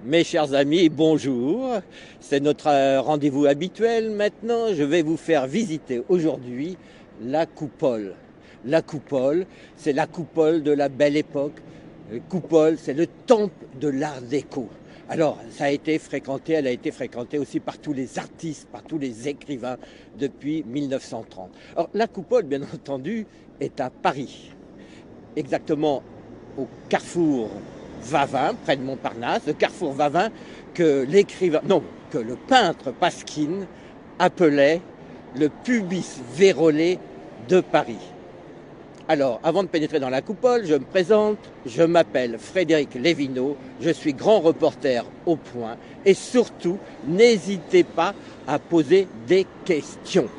Mes chers amis, bonjour. C'est notre rendez-vous habituel. Maintenant, je vais vous faire visiter aujourd'hui la coupole. La coupole, c'est la coupole de la belle époque. Coupole, c'est le temple de l'art déco. Alors, ça a été fréquenté, elle a été fréquentée aussi par tous les artistes, par tous les écrivains depuis 1930. Alors, la coupole, bien entendu, est à Paris, exactement au carrefour Vavin, près de Montparnasse, le carrefour Vavin que l'écrivain, non, que le peintre Pasquine appelait le pubis vérolé de Paris. Alors, avant de pénétrer dans la coupole, je me présente, je m'appelle Frédéric Lévineau, je suis grand reporter au Point et surtout, n'hésitez pas à poser des questions.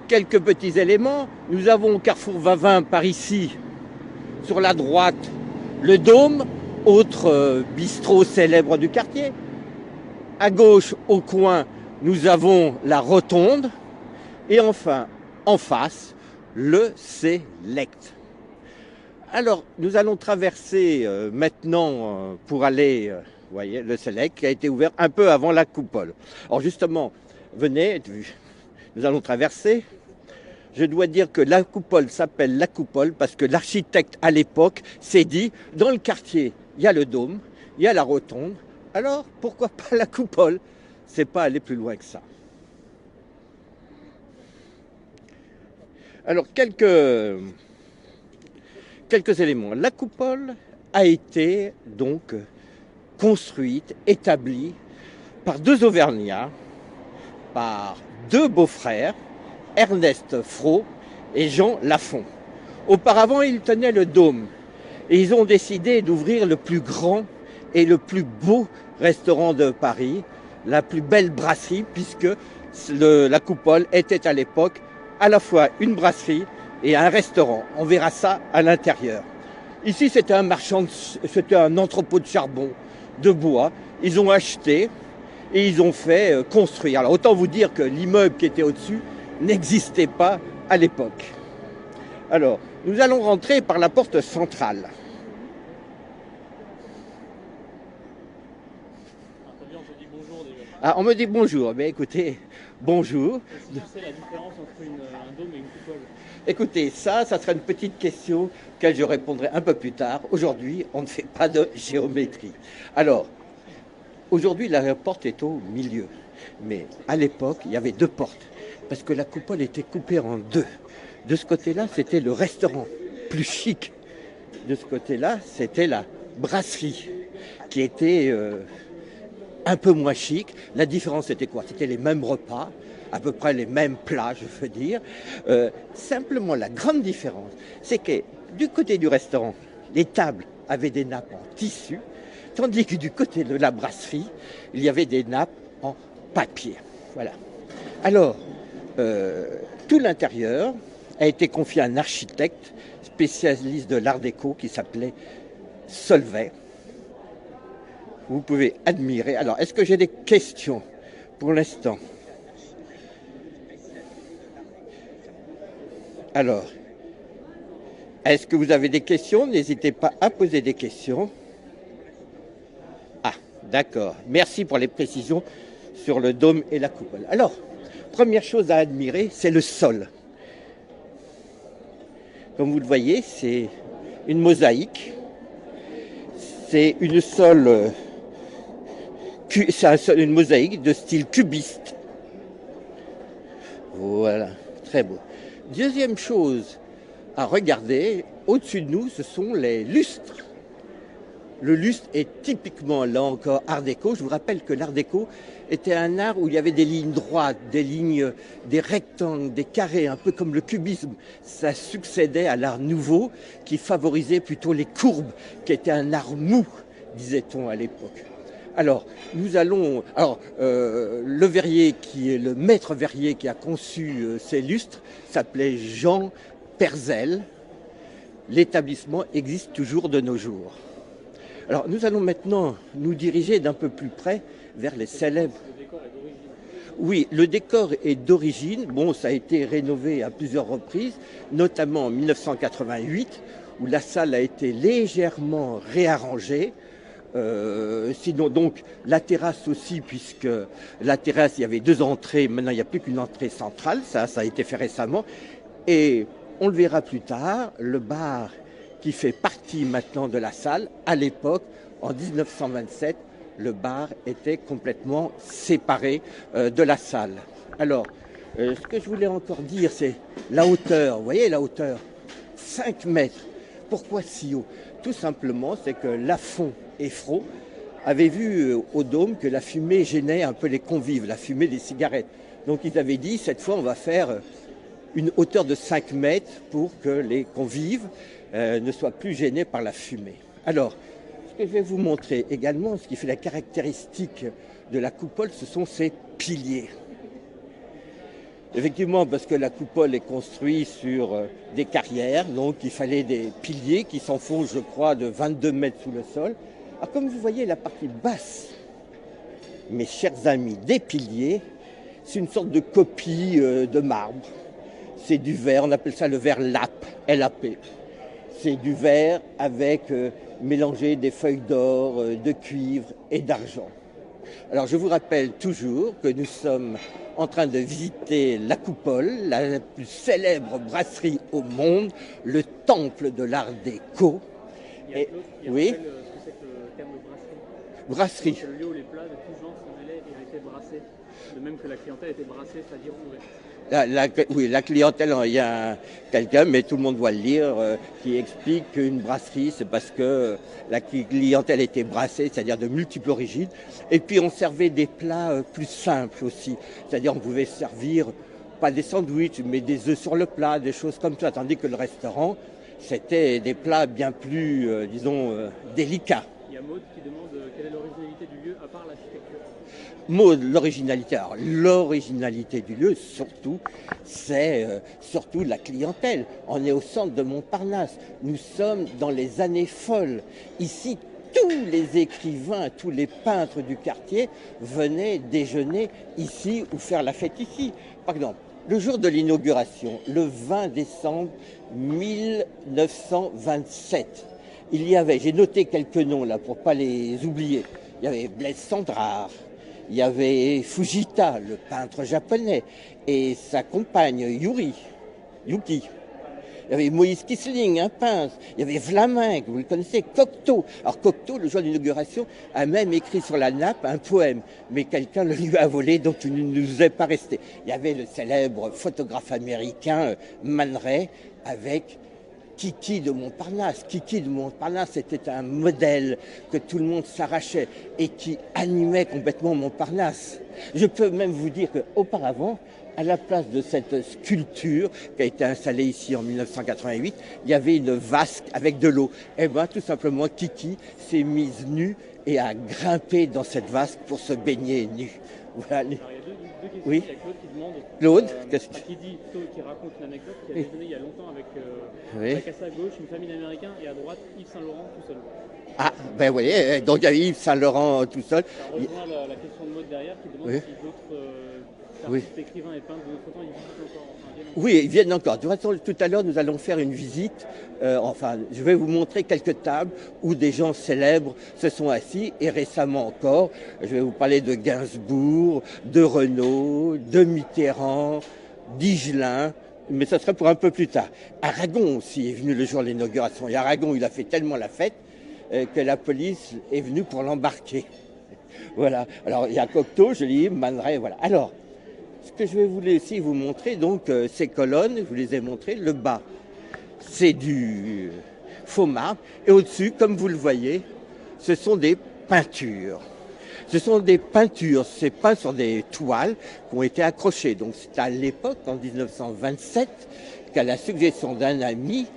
Quelques petits éléments, nous avons au carrefour Vavin par ici, sur la droite, le Dôme, autre bistrot célèbre du quartier. À gauche, au coin, nous avons la Rotonde. Et enfin, en face, le Select. Alors, nous allons traverser maintenant pour aller, vous voyez, le Select qui a été ouvert un peu avant la coupole. Alors justement, venez, nous allons traverser. Je dois dire que la coupole s'appelle la coupole parce que l'architecte à l'époque s'est dit, dans le quartier, il y a le Dôme, il y a la Rotonde, alors pourquoi pas la coupole? C'est pas aller plus loin que ça. Alors, quelques éléments. La coupole a été donc construite, établie par deux Auvergnats, par deux beaux-frères, Ernest Fros et Jean Lafont. Auparavant, ils tenaient le Dôme et ils ont décidé d'ouvrir le plus grand et le plus beau restaurant de Paris, la plus belle brasserie, puisque la coupole était à l'époque à la fois une brasserie et un restaurant. On verra ça à l'intérieur. Ici, c'était un entrepôt de charbon, de bois. Ils ont acheté et ils ont fait construire. Alors autant vous dire que l'immeuble qui était au-dessus n'existait pas à l'époque. Alors, nous allons rentrer par la porte centrale. Ah, on me dit bonjour. Mais écoutez, bonjour. C'est la différence entre un dôme et une coupole. Écoutez, ça sera une petite question auquel je répondrai un peu plus tard. Aujourd'hui, on ne fait pas de géométrie. Alors, aujourd'hui, la porte est au milieu. Mais à l'époque, il y avait deux portes. Parce que la coupole était coupée en deux. De ce côté-là, c'était le restaurant, plus chic. De ce côté-là, c'était la brasserie, qui était un peu moins chic. La différence, c'était quoi? C'était les mêmes repas, à peu près les mêmes plats, je veux dire. Simplement, la grande différence, c'est que du côté du restaurant, les tables avaient des nappes en tissu, tandis que du côté de la brasserie, il y avait des nappes en papier. Voilà. Alors, tout l'intérieur a été confié à un architecte spécialiste de l'art déco qui s'appelait Solvay. Vous pouvez admirer. Alors, est-ce que j'ai des questions pour l'instant? Alors, est-ce que vous avez des questions? N'hésitez pas à poser des questions. Ah, d'accord. Merci pour les précisions sur le dôme et la coupole. Alors, première chose à admirer, c'est le sol. Comme vous le voyez, c'est une mosaïque. C'est une une mosaïque de style cubiste. Voilà, très beau. Deuxième chose à regarder, au-dessus de nous, ce sont les lustres. Le lustre est typiquement, là encore, art déco. Je vous rappelle que l'art déco était un art où il y avait des lignes droites, des lignes, des rectangles, des carrés, un peu comme le cubisme. Ça succédait à l'art nouveau qui favorisait plutôt les courbes, qui était un art mou, disait-on à l'époque. Alors, le verrier qui est le maître verrier qui a conçu ces lustres s'appelait Jean Perzel. L'établissement existe toujours de nos jours. Alors, nous allons maintenant nous diriger d'un peu plus près vers les célèbres. Le décor est d'origine. Oui, le décor est d'origine. Bon, ça a été rénové à plusieurs reprises, notamment en 1988, où la salle a été légèrement réarrangée. Sinon, donc, la terrasse aussi, puisque la terrasse, il y avait 2 entrées, maintenant il n'y a plus qu'une entrée centrale, ça a été fait récemment. Et on le verra plus tard, le bar qui fait partie maintenant de la salle, à l'époque, en 1927, le bar était complètement séparé de la salle. Alors, ce que je voulais encore dire, c'est la hauteur. Vous voyez la hauteur 5 mètres. Pourquoi si haut? Tout simplement, c'est que Lafont et Frot avaient vu au dôme que la fumée gênait un peu les convives, la fumée des cigarettes. Donc ils avaient dit, cette fois, on va faire une hauteur de 5 mètres pour que les convives ne soient plus gênés par la fumée. Alors, ce que je vais vous montrer également, ce qui fait la caractéristique de la coupole, ce sont ses piliers. Effectivement, parce que la coupole est construite sur des carrières, donc il fallait des piliers qui s'enfoncent, je crois, de 22 mètres sous le sol. Alors, comme vous voyez, la partie basse, mes chers amis, des piliers, c'est une sorte de copie de marbre. C'est du verre, on appelle ça le verre LAP, L-A-P. C'est du verre avec mélangé des feuilles d'or, de cuivre et d'argent. Alors je vous rappelle toujours que nous sommes en train de visiter la Coupole, la plus célèbre brasserie au monde, le temple de l'art déco. Et oui. Ce que c'est que le terme de brasserie. Brasserie. C'est le lieu où les plats de tous genres se mêlaient et étaient brassés. De même que la clientèle était brassée, c'est-à-dire ouverte. Oui, la clientèle, il y a quelqu'un, mais tout le monde doit le lire, qui explique qu'une brasserie, c'est parce que la clientèle était brassée, c'est-à-dire de multiples origines. Et puis on servait des plats plus simples aussi, c'est-à-dire on pouvait servir pas des sandwichs, mais des œufs sur le plat, des choses comme ça, tandis que le restaurant, c'était des plats bien plus, délicats. Il y a Maud qui demande quelle est l'originalité du lieu à part l'architecture. Maud, l'originalité. Alors, l'originalité du lieu, surtout, c'est surtout la clientèle. On est au centre de Montparnasse. Nous sommes dans les années folles. Ici, tous les écrivains, tous les peintres du quartier venaient déjeuner ici ou faire la fête ici. Par exemple, le jour de l'inauguration, le 20 décembre 1927, il y avait, j'ai noté quelques noms là pour pas les oublier, il y avait Blaise Cendrars, il y avait Fujita, le peintre japonais, et sa compagne Yuki. Il y avait Moïse Kissling, un peintre. Il y avait Vlaminck, vous le connaissez, Cocteau. Alors Cocteau, le jour de l'inauguration, a même écrit sur la nappe un poème, mais quelqu'un le lui a volé, donc il ne nous est pas resté. Il y avait le célèbre photographe américain Man Ray avec Kiki de Montparnasse. Kiki de Montparnasse était un modèle que tout le monde s'arrachait et qui animait complètement Montparnasse. Je peux même vous dire qu'auparavant, à la place de cette sculpture qui a été installée ici en 1988, il y avait une vasque avec de l'eau. Eh bien, tout simplement, Kiki s'est mise nue et a grimpé dans cette vasque pour se baigner nue. Voilà. Alors, il y a deux questions. Oui. Il y a Claude qui demande. Claude, qui raconte une anecdote qui a déjeuné il y a longtemps avec à sa gauche une famille d'Américains et à droite Yves Saint-Laurent tout seul. Ah, ben oui, donc il y a Yves Saint-Laurent tout seul. Ça rejoint la question de Maud derrière qui demande si d'autres artistes, écrivains et peintres de notre temps, ils visitent encore. Oui, ils viennent encore. De toute façon, tout à l'heure, nous allons faire une visite. Je vais vous montrer quelques tables où des gens célèbres se sont assis. Et récemment encore, je vais vous parler de Gainsbourg, de Renaud, de Mitterrand, d'Higelin. Mais ça sera pour un peu plus tard. Aragon aussi est venu le jour de l'inauguration. Et Aragon, il a fait tellement la fête que la police est venue pour l'embarquer. Voilà. Alors, il y a Cocteau, je l'ai dit, Man Ray, voilà. Alors, ce que je vais vous aussi vous montrer, donc, ces colonnes, je vous les ai montrées, le bas, c'est du faux marbre. Et au-dessus, comme vous le voyez, ce sont des peintures. Ce sont des peintures, c'est peint sur des toiles qui ont été accrochées. Donc, c'est à l'époque, en 1927, qu'à la suggestion d'un ami,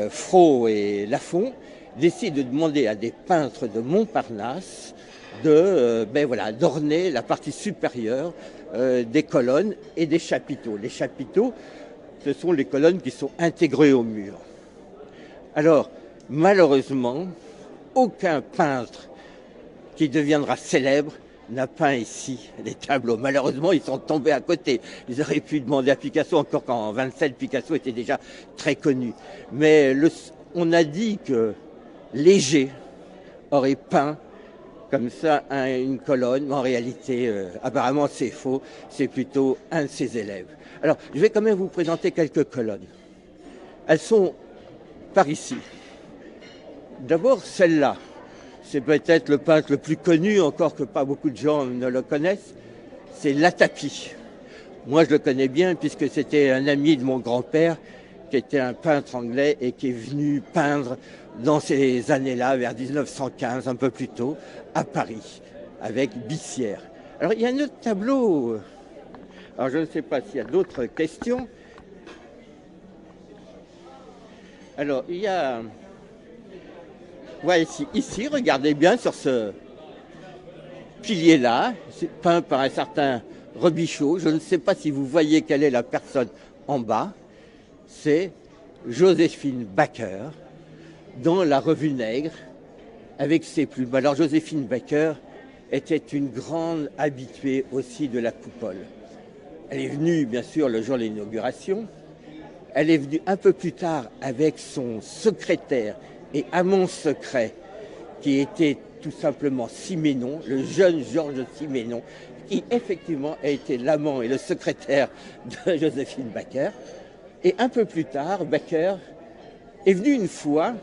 Frot et Lafont, décident de demander à des peintres de Montparnasse d'orner la partie supérieure des colonnes et des chapiteaux. Les chapiteaux, ce sont les colonnes qui sont intégrées au mur. Alors, malheureusement, aucun peintre qui deviendra célèbre n'a peint ici les tableaux. Malheureusement, ils sont tombés à côté. Ils auraient pu demander à Picasso, encore qu'en 27, Picasso était déjà très connu. Mais on a dit que Léger aurait peint comme ça une colonne, mais en réalité, apparemment c'est faux, c'est plutôt un de ses élèves. Alors, je vais quand même vous présenter quelques colonnes. Elles sont par ici. D'abord, celle-là. C'est peut-être le peintre le plus connu, encore que pas beaucoup de gens ne le connaissent. C'est Latapie. Moi, je le connais bien puisque c'était un ami de mon grand-père qui était un peintre anglais et qui est venu peindre dans ces années-là, vers 1915, un peu plus tôt, à Paris, avec Bissière. Alors, il y a un autre tableau. Alors, je ne sais pas s'il y a d'autres questions. Alors, il y a... Voilà, ici, regardez bien sur ce pilier-là, c'est peint par un certain Robichaud. Je ne sais pas si vous voyez quelle est la personne en bas. C'est Joséphine Baker dans la Revue Nègre avec ses plumes. Alors Joséphine Baker était une grande habituée aussi de la coupole. Elle est venue bien sûr le jour de l'inauguration. Elle est venue un peu plus tard avec son secrétaire et amant secret qui était tout simplement Siménon, le jeune Georges Siménon, qui effectivement a été l'amant et le secrétaire de Joséphine Baker. Et un peu plus tard, Baker est venu une fois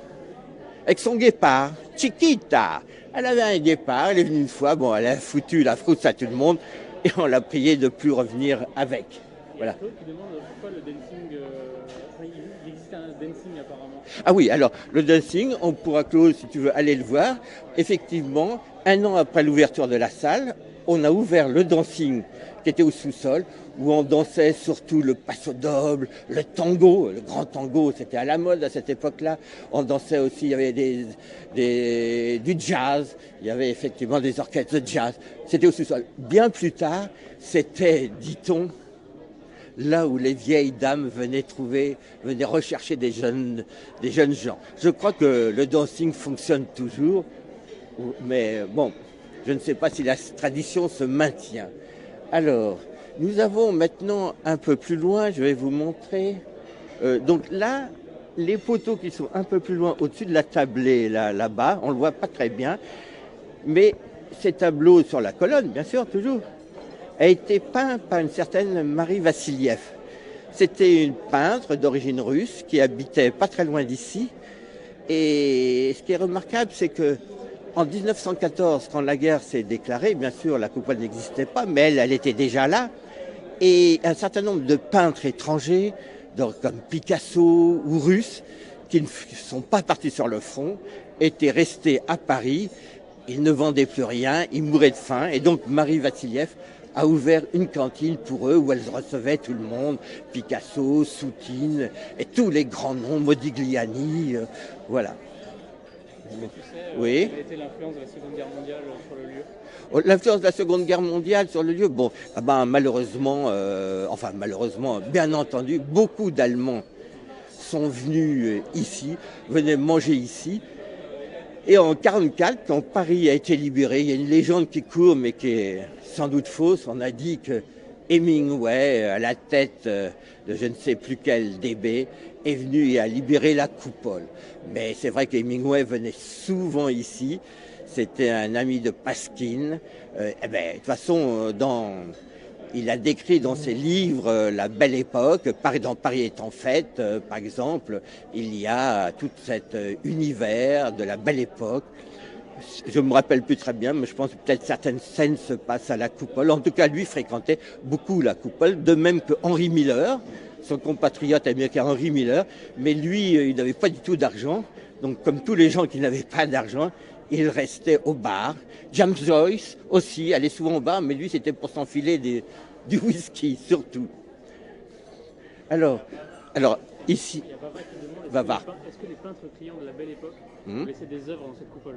avec son guépard, Chiquita. Elle avait un guépard, elle est venue une fois, bon, elle a foutu la frousse à tout le monde et on l'a prié de ne plus revenir avec. Voilà. Il y a Claude qui demande pourquoi le dancing, il existe un dancing apparemment. Ah oui, alors le dancing, on pourra, Claude, si tu veux aller le voir. Effectivement, un an après l'ouverture de la salle, on a ouvert le dancing qui était au sous-sol, où on dansait surtout le paso doble, le tango, le grand tango, c'était à la mode à cette époque-là. On dansait aussi, il y avait du jazz, il y avait effectivement des orchestres de jazz. C'était au sous-sol. Bien plus tard, c'était, dit-on, là où les vieilles dames venaient rechercher des jeunes gens. Je crois que le dancing fonctionne toujours, mais bon, je ne sais pas si la tradition se maintient. Alors, nous avons maintenant un peu plus loin, je vais vous montrer. Donc là, les poteaux qui sont un peu plus loin au-dessus de la tablée, là-bas, on ne le voit pas très bien, mais ces tableaux sur la colonne, bien sûr, toujours, a été peint par une certaine Marie Vassiliev. C'était une peintre d'origine russe qui habitait pas très loin d'ici. Et ce qui est remarquable, c'est que en 1914, quand la guerre s'est déclarée, bien sûr, la coupole n'existait pas, mais elle était déjà là. Et un certain nombre de peintres étrangers, comme Picasso ou russes, qui ne sont pas partis sur le front, étaient restés à Paris. Ils ne vendaient plus rien, ils mouraient de faim. Et donc Marie Vassiliev a ouvert une cantine pour eux où elles recevaient tout le monde, Picasso, Soutine et tous les grands noms, Modigliani, voilà. Tu sais, oui. quelle était l'influence de la Seconde Guerre mondiale sur le lieu ? L'influence de la Seconde Guerre mondiale sur le lieu, bon, malheureusement, bien entendu, beaucoup d'Allemands sont venus ici, venaient manger ici. Et en 1944, quand Paris a été libéré, il y a une légende qui court, mais qui est sans doute fausse. On a dit que Hemingway, à la tête de je ne sais plus quel DB, est venu et a libéré la coupole. Mais c'est vrai qu'Hemingway venait souvent ici. C'était un ami de Pasquine. De toute façon, il a décrit dans ses livres la belle époque. Dans Paris est en fête, par exemple, il y a tout cet univers de la belle époque. Je me rappelle plus très bien, mais je pense que peut-être certaines scènes se passent à la coupole. En tout cas, lui fréquentait beaucoup la coupole, de même que Henry Miller, son compatriote américain Henry Miller. Mais lui, il n'avait pas du tout d'argent. Donc, comme tous les gens qui n'avaient pas d'argent, il restait au bar. James Joyce aussi allait souvent au bar, mais lui, c'était pour s'enfiler du whisky, surtout. Alors ici, Bavard. Est-ce que les peintres clients de la belle époque laissaient des œuvres dans cette coupole ?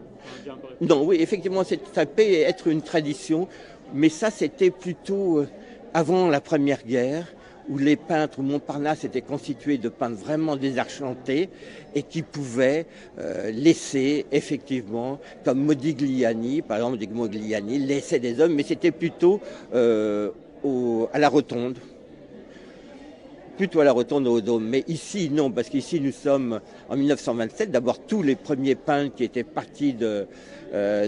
Non, oui, effectivement, ça peut être une tradition, mais ça, c'était plutôt avant la Première Guerre, où les peintres, où Montparnasse était constitué de peintres vraiment désargentés et qui pouvaient laisser effectivement, comme Modigliani, par exemple, Modigliani laissait des œuvres, mais c'était plutôt à la Rotonde. plutôt à la rotonde au dôme. Mais ici, non, parce qu'ici, nous sommes en 1927. D'abord, tous les premiers peintres qui étaient partis de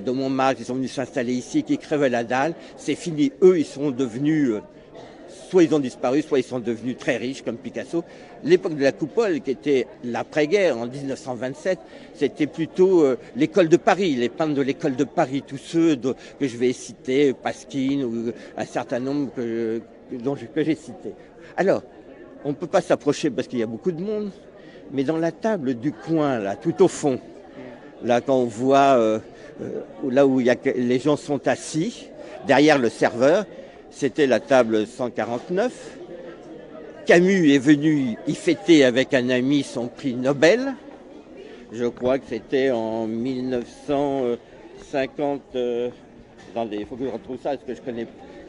Montmartre, qui sont venus s'installer ici, qui crevaient la dalle, c'est fini. Eux, ils sont devenus... soit ils ont disparu, soit ils sont devenus très riches, comme Picasso. L'époque de la coupole, qui était l'après-guerre, en 1927, c'était plutôt l'école de Paris, les peintres de l'école de Paris, tous ceux que je vais citer, Pasquine ou un certain nombre que j'ai cités. Alors, on ne peut pas s'approcher parce qu'il y a beaucoup de monde, mais dans la table du coin, là, tout au fond, là, quand on voit là où les gens sont assis, derrière le serveur, c'était la table 149. Camus est venu y fêter avec un ami son prix Nobel. Je crois que c'était en 1950. Attendez, il faut que je retrouve ça parce que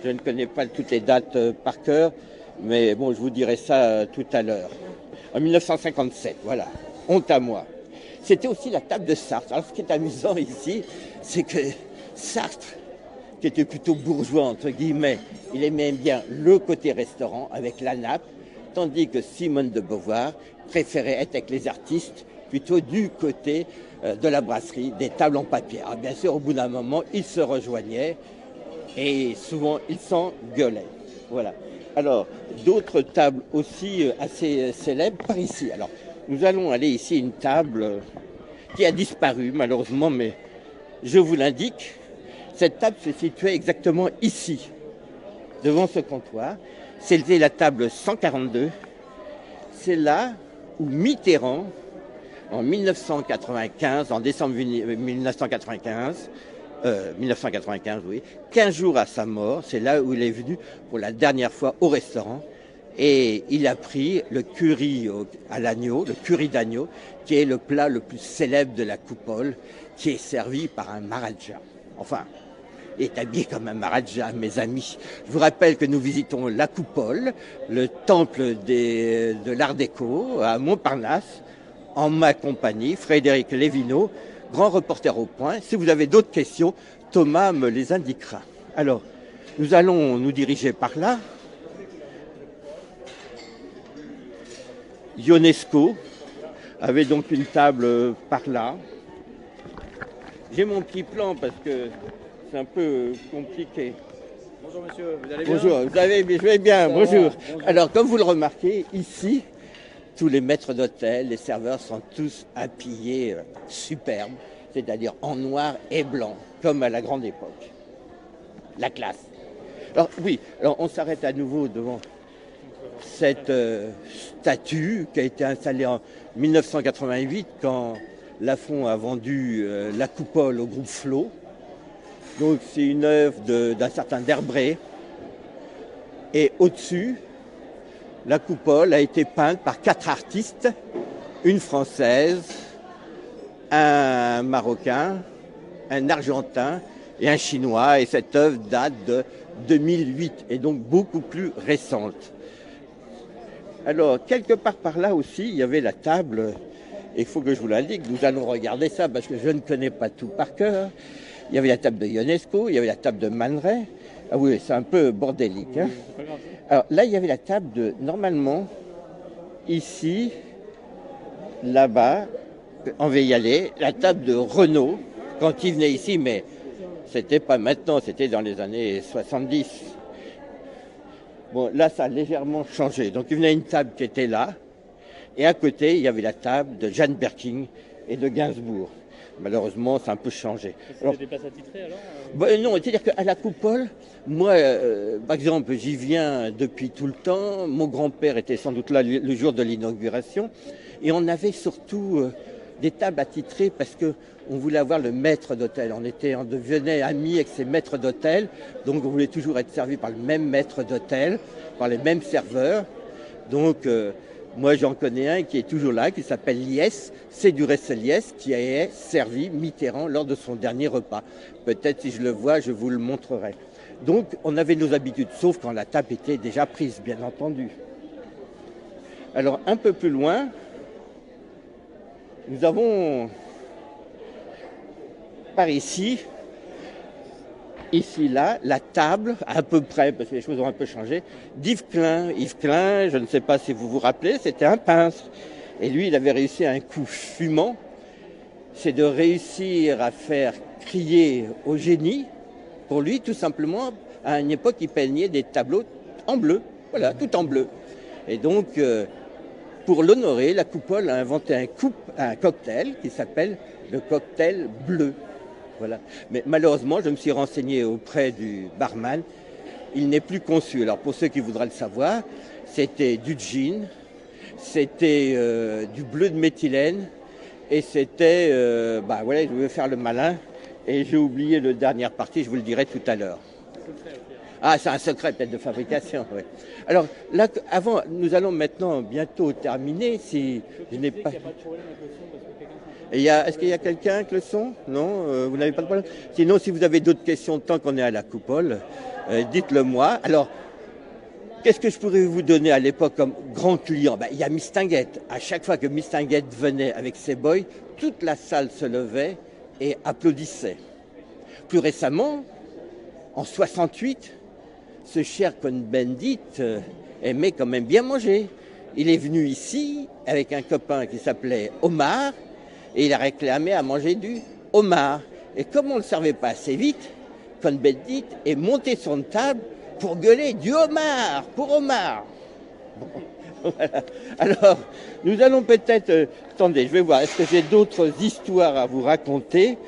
je ne connais pas toutes les dates par cœur. Mais bon, je vous dirai ça tout à l'heure. En 1957, voilà. Honte à moi. C'était aussi la table de Sartre. Alors, ce qui est amusant ici, c'est que Sartre, qui était plutôt bourgeois, entre guillemets, il aimait bien le côté restaurant avec la nappe, tandis que Simone de Beauvoir préférait être avec les artistes plutôt du côté de la brasserie, des tables en papier. Alors, bien sûr, au bout d'un moment, ils se rejoignaient et souvent, ils s'engueulaient. Voilà. Alors, d'autres tables aussi assez célèbres par ici. Alors, nous allons aller ici, une table qui a disparu, malheureusement, mais je vous l'indique. Cette table se situait exactement ici, devant ce comptoir. C'était la table 142. C'est là où Mitterrand, en 1995, en décembre 1995, 15 jours à sa mort, c'est là où il est venu pour la dernière fois au restaurant. Et il a pris le curry à l'agneau, le curry d'agneau, qui est le plat le plus célèbre de la coupole, qui est servi par un Maharaja. Enfin, il est habillé comme un Maharaja, mes amis. Je vous rappelle que nous visitons la coupole, le temple de l'Art déco à Montparnasse, en ma compagnie, Frédéric Lévineau, grand reporter au Point. Si vous avez d'autres questions, Thomas me les indiquera. Alors, nous allons nous diriger par là. Ionesco avait donc une table par là. J'ai mon petit plan parce que c'est un peu compliqué. Bonjour monsieur, vous allez bien? Bonjour, je vais bien, bonjour. Alors, comme vous le remarquez, ici, tous les maîtres d'hôtel, les serveurs sont tous habillés superbes, c'est-à-dire en noir et blanc, comme à la grande époque. La classe. Alors oui, alors on s'arrête à nouveau devant cette statue qui a été installée en 1988 quand Lafon a vendu la coupole au groupe Flo. Donc c'est une œuvre d'un certain Derbray. Et au-dessus, la coupole a été peinte par 4 artistes, une française, un marocain, un argentin et un chinois. Et cette œuvre date de 2008 et donc beaucoup plus récente. Alors, quelque part par là aussi, il y avait la table, et il faut que je vous l'indique, nous allons regarder ça parce que je ne connais pas tout par cœur. Il y avait la table de Ionesco, il y avait la table de Man Ray. Ah oui, c'est un peu bordélique. Hein. Alors là, il y avait la table de, normalement, ici, là-bas, on va y aller, la table de Renault, quand il venait ici, mais c'était pas maintenant, c'était dans les années 70. Bon, là, ça a légèrement changé. Donc, il venait à une table qui était là, et à côté, il y avait la table de Jeanne Birkin et de Gainsbourg. Malheureusement, ça a un peu changé. C'était des places attitrées alors Non, c'est-à-dire qu'à la coupole, moi, par exemple, j'y viens depuis tout le temps. Mon grand-père était sans doute là le jour de l'inauguration. Et on avait surtout des tables attitrées parce qu'on voulait avoir le maître d'hôtel. On devenait amis avec ces maîtres d'hôtel. Donc, on voulait toujours être servi par le même maître d'hôtel, par les mêmes serveurs. Donc, moi, j'en connais un qui est toujours là, qui s'appelle Liès. C'est du reste Liès qui a servi Mitterrand lors de son dernier repas. Peut-être si je le vois, je vous le montrerai. Donc, on avait nos habitudes, sauf quand la table était déjà prise, bien entendu. Alors, un peu plus loin, nous avons, par ici, ici, là, la table, à peu près, parce que les choses ont un peu changé, d'Yves Klein. Yves Klein, je ne sais pas si vous vous rappelez, c'était un peintre. Et lui, il avait réussi un coup fumant, c'est de réussir à faire crier au génie. Pour lui, tout simplement, à une époque, il peignait des tableaux en bleu. Voilà, tout en bleu. Et donc, pour l'honorer, la Coupole a inventé un cocktail qui s'appelle le cocktail bleu. Voilà. Mais malheureusement, je me suis renseigné auprès du barman. Il n'est plus conçu. Alors, pour ceux qui voudraient le savoir, c'était du gin, c'était du bleu de méthylène et c'était... voilà, je voulais faire le malin et j'ai oublié la dernière partie, je vous le dirai tout à l'heure. Ah, c'est un secret peut-être de fabrication, oui. Alors, là, avant, nous allons maintenant bientôt terminer. Si je n'ai pas... Est-ce qu'il y a quelqu'un avec le son? Non, vous n'avez pas de problème? Sinon, si vous avez d'autres questions tant qu'on est à la Coupole, dites-le moi. Alors, qu'est-ce que je pourrais vous donner à l'époque comme grand client? Il y a Mistinguett. À chaque fois que Mistinguett venait avec ses boys, toute la salle se levait et applaudissait. Plus récemment, en 68, ce cher Cohn-Bendit aimait quand même bien manger. Il est venu ici avec un copain qui s'appelait Omar et il a réclamé à manger du homard. Et comme on ne le servait pas assez vite, Cohn-Bendit est monté sur une table pour gueuler du homard, pour Omar. Bon, voilà. Alors, nous allons peut-être... attendez, je vais voir, est-ce que j'ai d'autres histoires à vous raconter?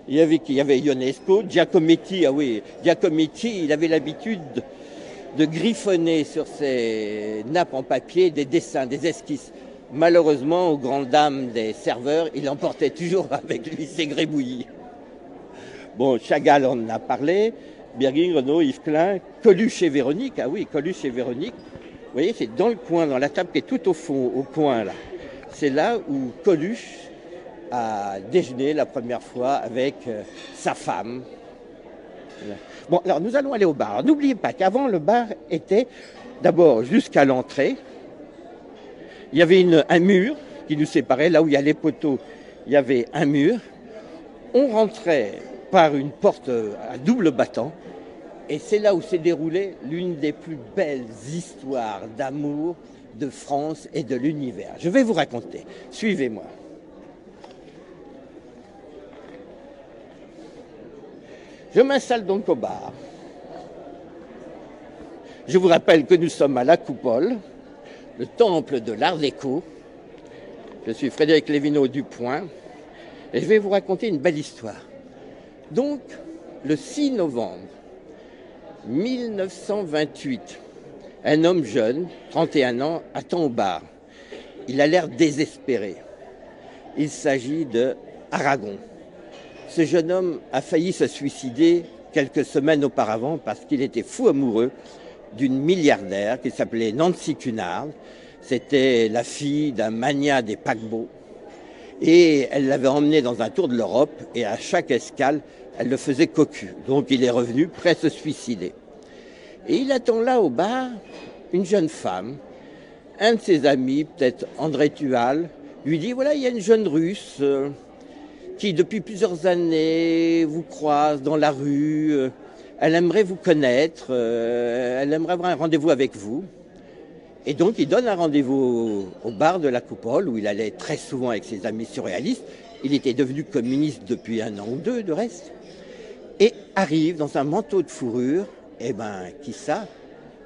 Il y avait Ionesco, Giacometti, ah oui, Giacometti, il avait l'habitude de griffonner sur ses nappes en papier des dessins, des esquisses. Malheureusement, aux grandes dames des serveurs, il emportait toujours avec lui ses grébouillis. Bon, Chagall, on en a parlé, Berging, Renaud, Yves Klein, Coluche et Véronique, ah oui, Coluche et Véronique. Vous voyez, c'est dans le coin, dans la table qui est tout au fond, au coin là. C'est là où Coluche a déjeuné la première fois avec sa femme. Bon, alors nous allons aller au bar. N'oubliez pas qu'avant, le bar était d'abord jusqu'à l'entrée. Il y avait un mur qui nous séparait. Là où il y a les poteaux, il y avait un mur. On rentrait par une porte à double battant. Et c'est là où s'est déroulée l'une des plus belles histoires d'amour de France et de l'univers. Je vais vous raconter. Suivez-moi. Je m'installe donc au bar. Je vous rappelle que nous sommes à la Coupole, le temple de l'art déco. Je suis Frédéric Lévineau Dupoint et je vais vous raconter une belle histoire. Donc, le 6 novembre 1928, un homme jeune, 31 ans, attend au bar. Il a l'air désespéré. Il s'agit de Aragon. Ce jeune homme a failli se suicider quelques semaines auparavant parce qu'il était fou amoureux d'une milliardaire qui s'appelait Nancy Cunard. C'était la fille d'un magnat des paquebots. Et elle l'avait emmené dans un tour de l'Europe et à chaque escale, elle le faisait cocu. Donc il est revenu prêt à se suicider. Et il attend là au bar une jeune femme. Un de ses amis, peut-être André Tual, lui dit, voilà, il y a une jeune Russe qui, depuis plusieurs années, vous croise dans la rue. Elle aimerait vous connaître, elle aimerait avoir un rendez-vous avec vous. Et donc, il donne un rendez-vous au bar de la Coupole, où il allait très souvent avec ses amis surréalistes. Il était devenu communiste depuis 1 an ou 2, de reste. Et arrive dans un manteau de fourrure, qui ça?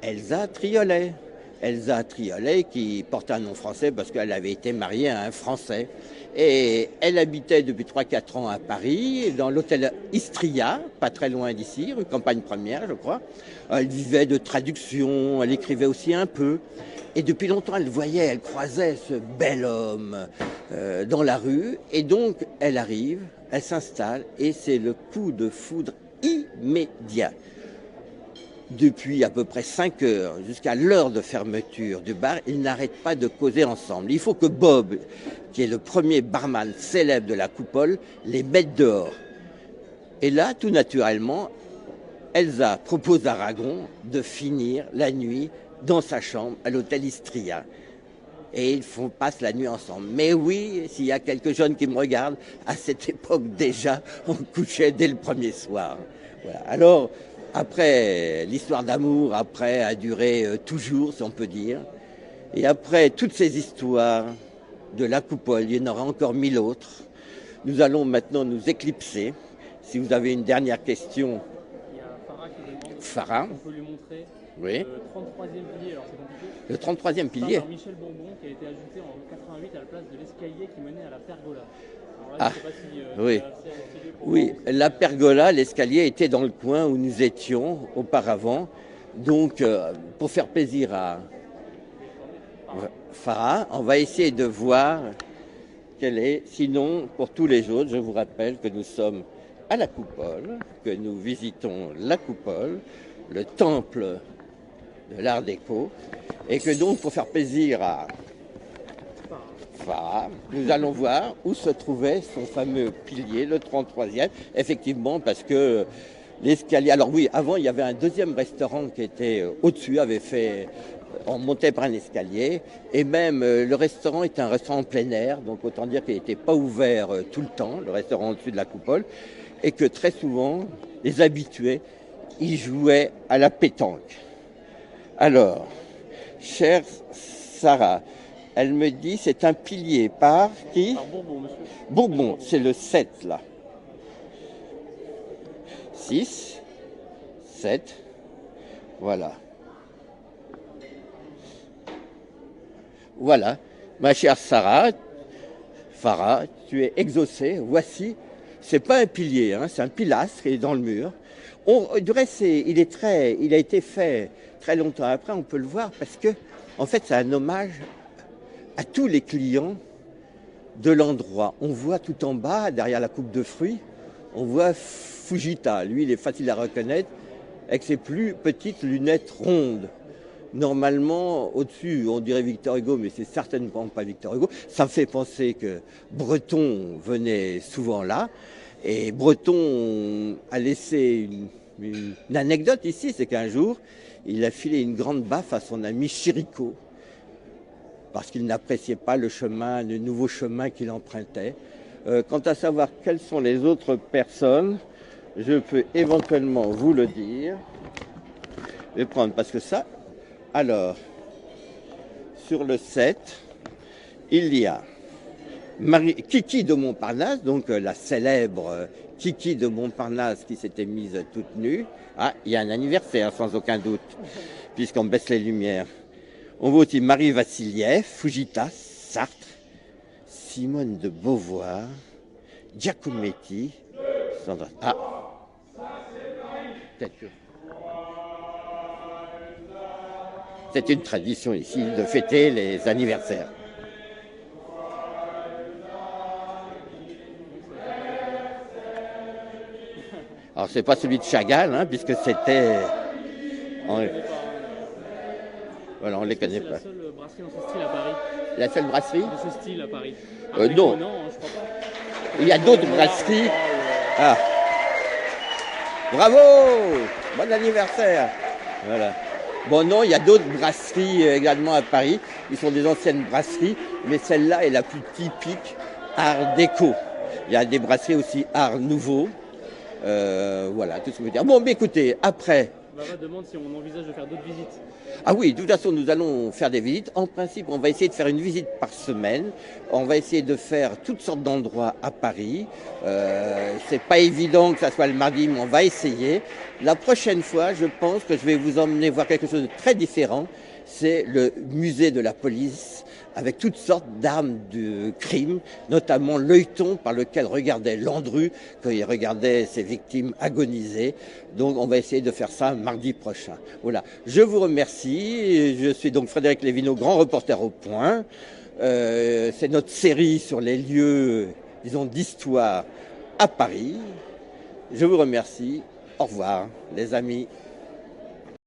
Elsa Triolet. Elsa Triolet, qui porte un nom français parce qu'elle avait été mariée à un Français. Et elle habitait depuis 3-4 ans à Paris, dans l'hôtel Istria, pas très loin d'ici, rue Campagne Première, je crois. Elle vivait de traduction, elle écrivait aussi un peu. Et depuis longtemps, elle voyait, elle croisait ce bel homme dans la rue. Et donc, elle arrive, elle s'installe, et c'est le coup de foudre immédiat. Depuis à peu près 5 heures, jusqu'à l'heure de fermeture du bar, ils n'arrêtent pas de causer ensemble. Il faut que Bob, qui est le premier barman célèbre de la Coupole, les mette dehors. Et là, tout naturellement, Elsa propose à Aragon de finir la nuit dans sa chambre à l'hôtel Istria. et passent la nuit ensemble. Mais oui, s'il y a quelques jeunes qui me regardent, à cette époque déjà, on couchait dès le premier soir. Voilà. Alors, après, l'histoire d'amour, après, a duré toujours, si on peut dire. Et après toutes ces histoires de la coupole, il y en aura encore 1000 autres. Nous allons maintenant nous éclipser. Si vous avez une dernière question. Il y a Farah qui demande. Farah. On peut lui montrer. Oui. Le 33e pilier, alors c'est compliqué. Le 33e pilier. Par Michel Bourbon, qui a été ajouté en 88 à la place de l'escalier qui menait à la pergola. Alors là, Ah, je sais pas si, oui. Oui, la pergola, l'escalier était dans le coin où nous étions auparavant. Donc, pour faire plaisir à Farah, on va essayer de voir quelle est. Sinon, pour tous les autres, je vous rappelle que nous sommes à la coupole, que nous visitons la coupole, le temple de l'Art déco, et que donc, pour faire plaisir à Farah, nous allons voir où se trouvait son fameux pilier, le 33e, effectivement, parce que l'escalier... Alors oui, avant, il y avait un deuxième restaurant qui était au-dessus, on montait par un escalier, et même le restaurant était un restaurant en plein air, donc autant dire qu'il n'était pas ouvert tout le temps, le restaurant au-dessus de la coupole, et que très souvent, les habitués, ils jouaient à la pétanque. Alors, chère Sarah, elle me dit c'est un pilier par qui? Par Bourbon, monsieur. Bourbon, c'est le 7 là. 6, 7, voilà. Voilà, ma chère Farah, tu es exaucée. Voici, c'est pas un pilier, hein, c'est un pilastre qui est dans le mur. Du reste, il a été fait très longtemps après, on peut le voir, parce que, en fait, c'est un hommage à tous les clients de l'endroit. On voit tout en bas, derrière la coupe de fruits, on voit Fujita. Lui, il est facile à reconnaître, avec ses plus petites lunettes rondes. Normalement, au-dessus, on dirait Victor Hugo, mais c'est certainement pas Victor Hugo. Ça me fait penser que Breton venait souvent là. Et Breton a laissé une anecdote ici, c'est qu'un jour, il a filé une grande baffe à son ami Chirico, parce qu'il n'appréciait pas le nouveau chemin qu'il empruntait. Quant à savoir quelles sont les autres personnes, je peux éventuellement vous le dire. Je vais prendre, parce que ça... Alors, sur le 7, il y a Kiki de Montparnasse, donc la célèbre Kiki de Montparnasse qui s'était mise toute nue. Ah, il y a un anniversaire sans aucun doute, puisqu'on baisse les lumières. On voit aussi Marie Vassiliev, Fujita, Sartre, Simone de Beauvoir, Giacometti, Sandra... Ah, peut-être que... C'est une tradition ici de fêter les anniversaires. Alors c'est pas celui de Chagall, hein, puisque c'était... Voilà, on ne les connaît pas. C'est la seule brasserie dans ce style à Paris. La seule brasserie? De ce style à Paris. Non. Non, je crois pas. Il y a d'autres brasseries. Ah. Bravo! Bon anniversaire! Voilà. Bon, non, il y a d'autres brasseries également à Paris. Ils sont des anciennes brasseries, mais celle-là est la plus typique art déco. Il y a des brasseries aussi art nouveau. Voilà, tout ce que je veux dire. Bon, mais écoutez, après... Baba demande si on envisage de faire d'autres visites. Ah oui, de toute façon, nous allons faire des visites. En principe, on va essayer de faire une visite par semaine. On va essayer de faire toutes sortes d'endroits à Paris. C'est pas évident que ça soit le mardi, mais on va essayer. La prochaine fois, je pense que je vais vous emmener voir quelque chose de très différent. C'est le musée de la police, avec toutes sortes d'armes de crime, notamment l'œilleton par lequel regardait Landru quand il regardait ses victimes agoniser. Donc on va essayer de faire ça mardi prochain. Voilà. Je vous remercie. Je suis donc Frédéric Lévineau, grand reporter au Point. C'est notre série sur les lieux, disons, d'histoire à Paris. Je vous remercie. Au revoir, les amis.